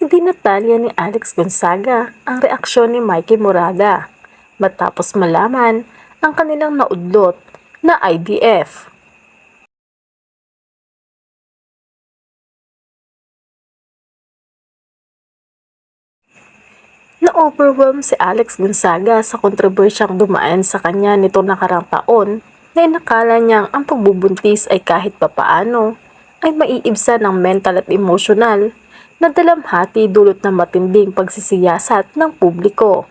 Idinatalya ni Alex Gonzaga ang reaksyon ni Mikey Morada matapos malaman ang kanilang naudlot na IVF. Na-overwhelm si Alex Gonzaga sa kontrobersyang dumaan sa kanya nito nakarang taon na inakala niyang ang pagbubuntis ay kahit papaano ay maiibsan ng mental at emosyonal na dalamhati dulot ng matinding pagsisiyasat ng publiko.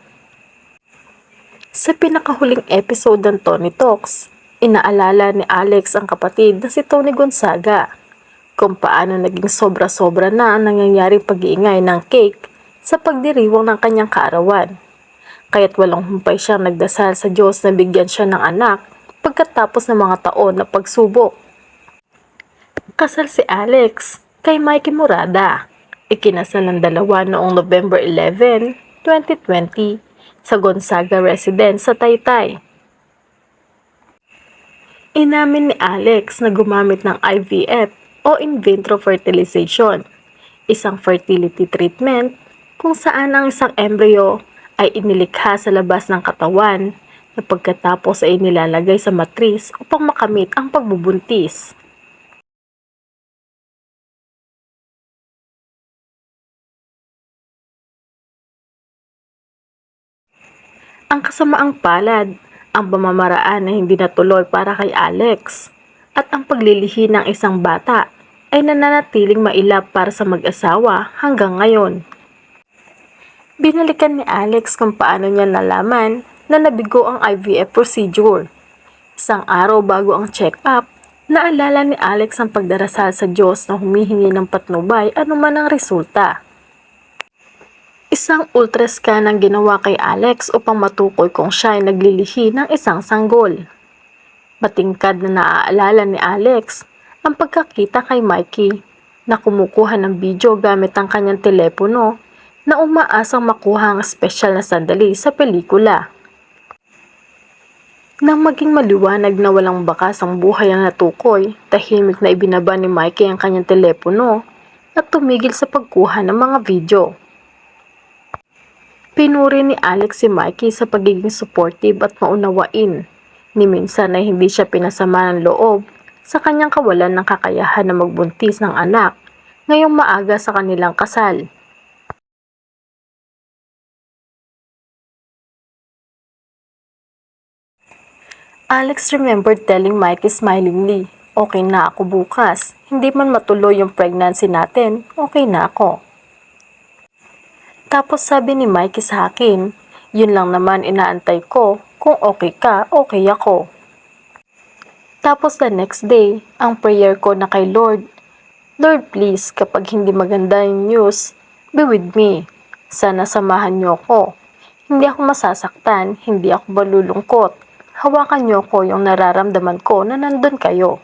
Sa pinakahuling episode ng Tony Talks, inaalala ni Alex ang kapatid na si Tony Gonzaga kung paano naging sobra-sobra na ang nangyayaring pag-iingay ng cake sa pagdiriwang ng kanyang kaarawan. Kaya't walang humpay siyang nagdasal sa Diyos na bigyan siya ng anak pagkatapos ng mga taon na pagsubok. Kasal si Alex kay Mikey Morada. Ikinasal ng dalawa noong November 11, 2020 sa Gonzaga Residence sa Taytay. Inamin ni Alex na gumamit ng IVF o in vitro fertilization, isang fertility treatment kung saan ang isang embryo ay inilikha sa labas ng katawan na pagkatapos ay nilalagay sa matris upang makamit ang pagbubuntis. Ang kasamaang palad, ang pamamaraan na hindi natuloy para kay Alex at ang paglilihi ng isang bata ay nananatiling mailap para sa mag-asawa hanggang ngayon. Binalikan ni Alex kung paano niya nalaman na nabigo ang IVF procedure. Isang araw bago ang check-up, naalala ni Alex ang pagdarasal sa Diyos na humihingi ng patnubay anuman ang resulta. Isang ultrascan ang ginawa kay Alex upang matukoy kung siya ay naglilihi ng isang sanggol. Matingkad na naaalala ni Alex ang pagkakita kay Mikey na kumukuha ng video gamit ang kanyang telepono na umaasang makuha ang espesyal na sandali sa pelikula. Nang maging maliwanag na walang bakas ang buhay ang natukoy, tahimik na ibinaba ni Mikey ang kanyang telepono at tumigil sa pagkuha ng mga video. Pinuri ni Alex si Mikey sa pagiging supportive at maunawain, ni minsan ay hindi siya pinasama ng loob sa kanyang kawalan ng kakayahan na magbuntis ng anak ngayong maaga sa kanilang kasal. Alex remembered telling Mikey smilingly, "Okay na ako bukas, hindi man matuloy yung pregnancy natin, okay na ako." Tapos sabi ni Mikey sa akin, "Yun lang naman inaantay ko, kung okay ka, okay ako." Tapos the next day, ang prayer ko na kay Lord, "Lord please, kapag hindi maganda yung news, be with me. Sana samahan niyo ako. Hindi ako masasaktan, hindi ako malulungkot. Hawakan niyo ko yung nararamdaman ko na nandun kayo."